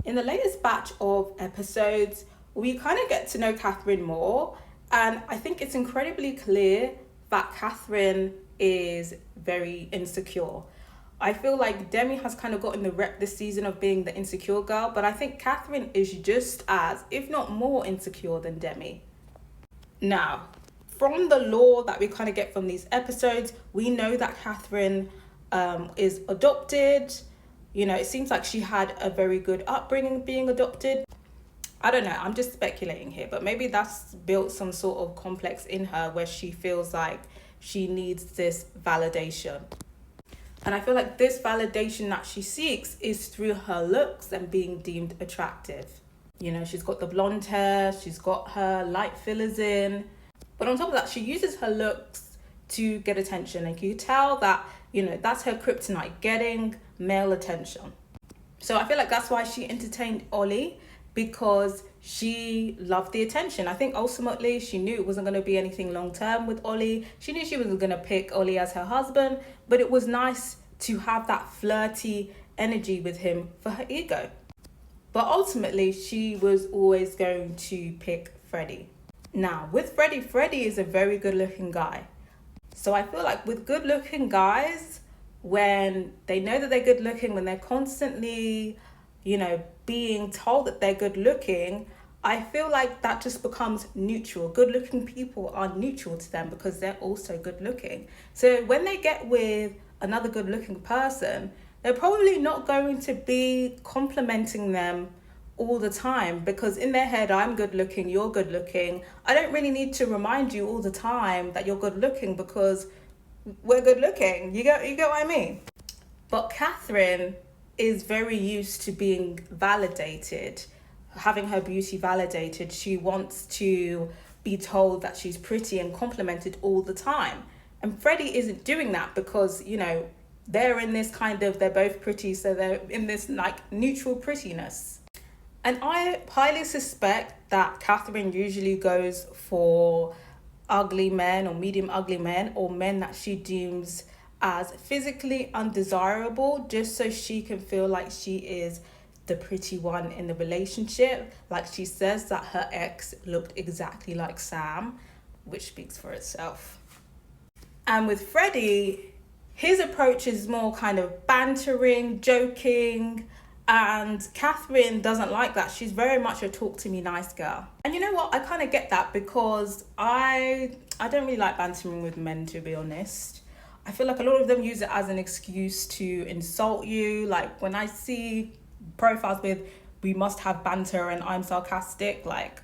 In the latest batch of episodes, we kind of get to know Catherine more, and I think it's incredibly clear that Catherine is very insecure. I feel like Demi has kind of gotten the rep this season of being the insecure girl, but I think Catherine is just as, if not more, insecure than Demi. Now, from the lore that we kind of get from these episodes, we know that Catherine is adopted. You know, it seems like she had a very good upbringing being adopted. I don't know, I'm just speculating here, but maybe that's built some sort of complex in her where she feels like she needs this validation. And I feel like this validation that she seeks is through her looks and being deemed attractive. You know, she's got the blonde hair, she's got her light fillers in. But on top of that, she uses her looks to get attention. And you can tell that, you know, that's her kryptonite, getting male attention. So I feel like that's why she entertained Ollie, because she loved the attention. I think ultimately she knew it wasn't going to be anything long term with Ollie. She knew she wasn't going to pick Ollie as her husband, but it was nice to have that flirty energy with him for her ego. But ultimately, she was always going to pick Freddie. Now, with Freddie, Freddie is a very good looking guy. So I feel like with good looking guys, when they know that they're good looking, when they're constantly, you know, being told that they're good looking, I feel like that just becomes neutral. Good looking people are neutral to them because they're also good looking. So when they get with another good looking person, they're probably not going to be complimenting them all the time, because in their head, I'm good looking, you're good looking. I don't really need to remind you all the time that you're good looking because we're good looking. You get what I mean? But Catherine is very used to being validated, having her beauty validated. She wants to be told that she's pretty and complimented all the time. And Freddie isn't doing that because, you know, they're in this kind of, they're both pretty, so they're in this like neutral prettiness. And I highly suspect that Catherine usually goes for ugly men or medium ugly men, or men that she deems as physically undesirable, just so she can feel like she is the pretty one in the relationship. Like she says that her ex looked exactly like Sam, which speaks for itself. And with Freddie, his approach is more kind of bantering, joking, and Catherine doesn't like that. She's very much a talk to me nice girl. And you know what? I kind of get that, because I don't really like bantering with men, to be honest. I feel like a lot of them use it as an excuse to insult you. Like when I see profiles with "we must have banter" and "I'm sarcastic," like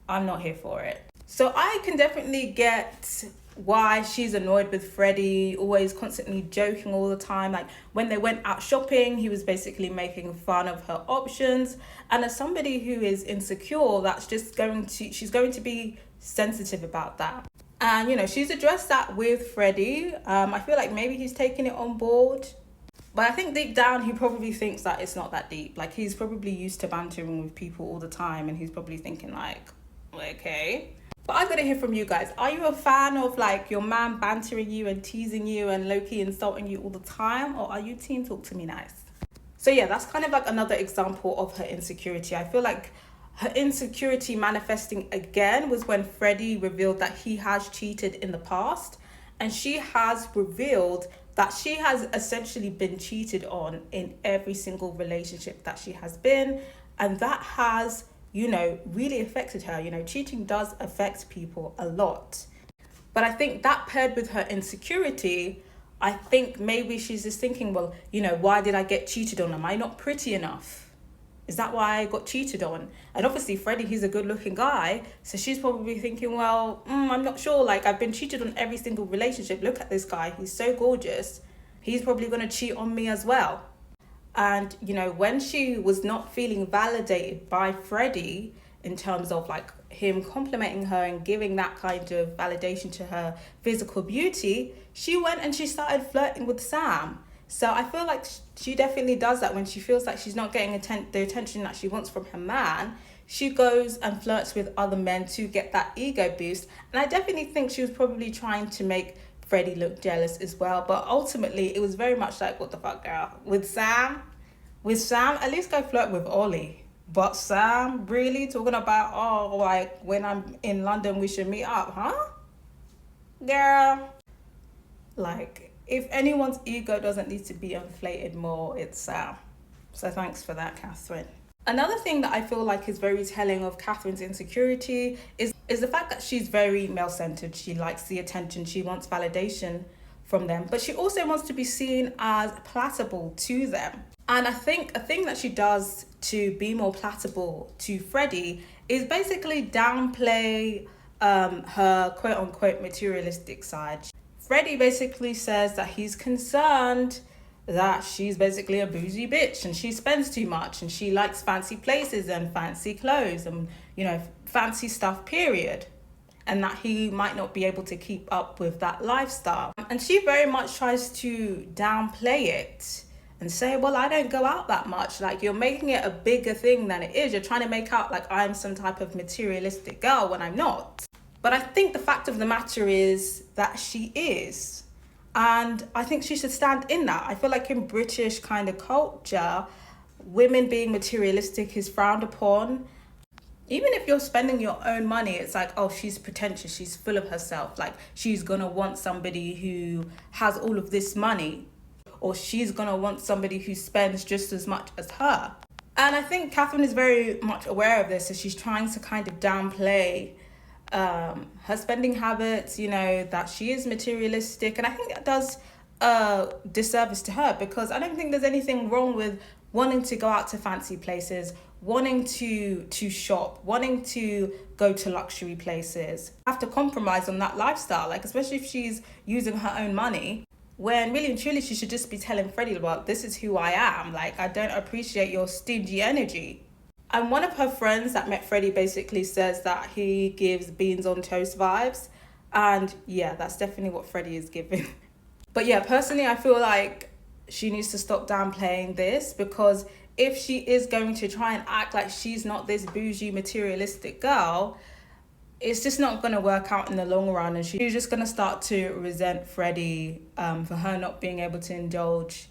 I'm not here for it. So I can definitely get why she's annoyed with Freddie, always constantly joking all the time. Like when they went out shopping, he was basically making fun of her options. And as somebody who is insecure, that's just she's going to be sensitive about that. And, you know, she's addressed that with Freddie. I feel like maybe he's taking it on board. But I think deep down, he probably thinks that it's not that deep. Like, he's probably used to bantering with people all the time. And he's probably thinking like, okay. But I've got to hear from you guys. Are you a fan of like your man bantering you and teasing you and low-key insulting you all the time? Or are you team talk to me nice? So yeah, that's kind of like another example of her insecurity. I feel like her insecurity manifesting again was when Freddie revealed that he has cheated in the past. And she has revealed that she has essentially been cheated on in every single relationship that she has been. And that has, you know, really affected her. You know, cheating does affect people a lot. But I think that paired with her insecurity, I think maybe she's just thinking, well, you know, why did I get cheated on? Am I not pretty enough? Is that why I got cheated on? And obviously Freddie, he's a good looking guy. So she's probably thinking, well, I'm not sure. Like, I've been cheated on every single relationship. Look at this guy. He's so gorgeous. He's probably going to cheat on me as well. And, you know, when she was not feeling validated by Freddie in terms of like him complimenting her and giving that kind of validation to her physical beauty, she went and she started flirting with Sam. So I feel like she definitely does that when she feels like she's not getting the attention that she wants from her man. She goes and flirts with other men to get that ego boost. And I definitely think she was probably trying to make Freddie look jealous as well. But ultimately, it was very much like, what the fuck, girl? With Sam, With Sam, at least go flirt with Ollie. But Sam, really talking about, oh, like when I'm in London, we should meet up, huh? Girl. Like, if anyone's ego doesn't need to be inflated more, it's Sam. So thanks for that, Catherine. Another thing that I feel like is very telling of Catherine's insecurity is the fact that she's very male-centered. She likes the attention, she wants validation from them, but she also wants to be seen as palatable to them. And I think a thing that she does to be more palatable to Freddie is basically downplay her quote-unquote materialistic side. Freddie basically says that he's concerned that she's basically a bougie bitch and she spends too much and she likes fancy places and fancy clothes and, fancy stuff, period. And that he might not be able to keep up with that lifestyle. And she very much tries to downplay it and say, well, I don't go out that much. Like, you're making it a bigger thing than it is. You're trying to make out like I'm some type of materialistic girl when I'm not. But I think the fact of the matter is that she is. And I think she should stand in that. I feel like in British kind of culture, women being materialistic is frowned upon. Even if you're spending your own money, it's like, oh, she's pretentious, she's full of herself. Like, she's gonna want somebody who has all of this money, or she's gonna want somebody who spends just as much as her. And I think Catherine is very much aware of this, so she's trying to kind of downplay her spending habits, that she is materialistic. And I think that does disservice to her, because I don't think there's anything wrong with wanting to go out to fancy places, wanting to shop, wanting to go to luxury places. Have to compromise on that lifestyle, like, especially if she's using her own money, when really and truly she should just be telling Freddie, well, this is who I am. Like, I don't appreciate your stingy energy. And one of her friends that met Freddie basically says that he gives beans on toast vibes. And yeah, that's definitely what Freddie is giving. But yeah, personally, I feel like she needs to stop downplaying this, because if she is going to try and act like she's not this bougie materialistic girl, it's just not going to work out in the long run. And she's just going to start to resent Freddie for her not being able to indulge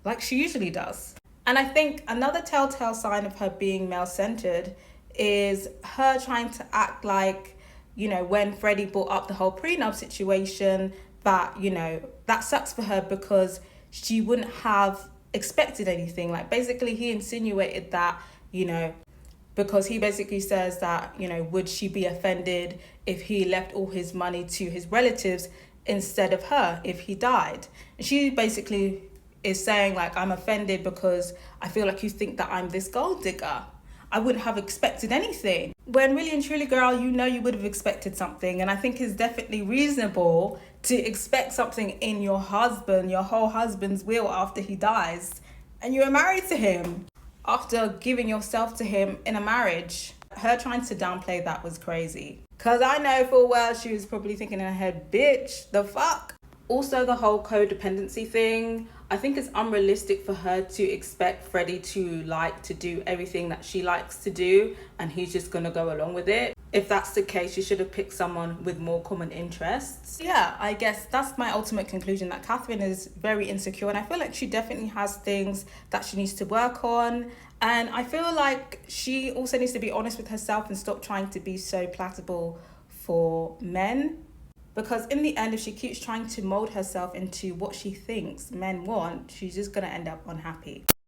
like she usually does. And I think another telltale sign of her being male-centered is her trying to act like, when Freddie brought up the whole prenup situation, that, that sucks for her because she wouldn't have expected anything. Like, basically he insinuated that, because he basically says that, would she be offended if he left all his money to his relatives instead of her if he died? And she basically is saying, like, I'm offended because I feel like you think that I'm this gold digger. I wouldn't have expected anything. When really and truly, girl, you would have expected something. And I think it's definitely reasonable to expect something in your husband, your whole husband's will after he dies. And you were married to him after giving yourself to him in a marriage. Her trying to downplay that was crazy. Because I know full well she was probably thinking in her head, bitch, the fuck? Also, the whole codependency thing, I think it's unrealistic for her to expect Freddie to like to do everything that she likes to do and he's just gonna go along with it. If that's the case, she should have picked someone with more common interests. Yeah, I guess that's my ultimate conclusion, that Catherine is very insecure, and I feel like she definitely has things that she needs to work on. And I feel like she also needs to be honest with herself and stop trying to be so palatable for men. Because in the end, if she keeps trying to mold herself into what she thinks men want, she's just going to end up unhappy.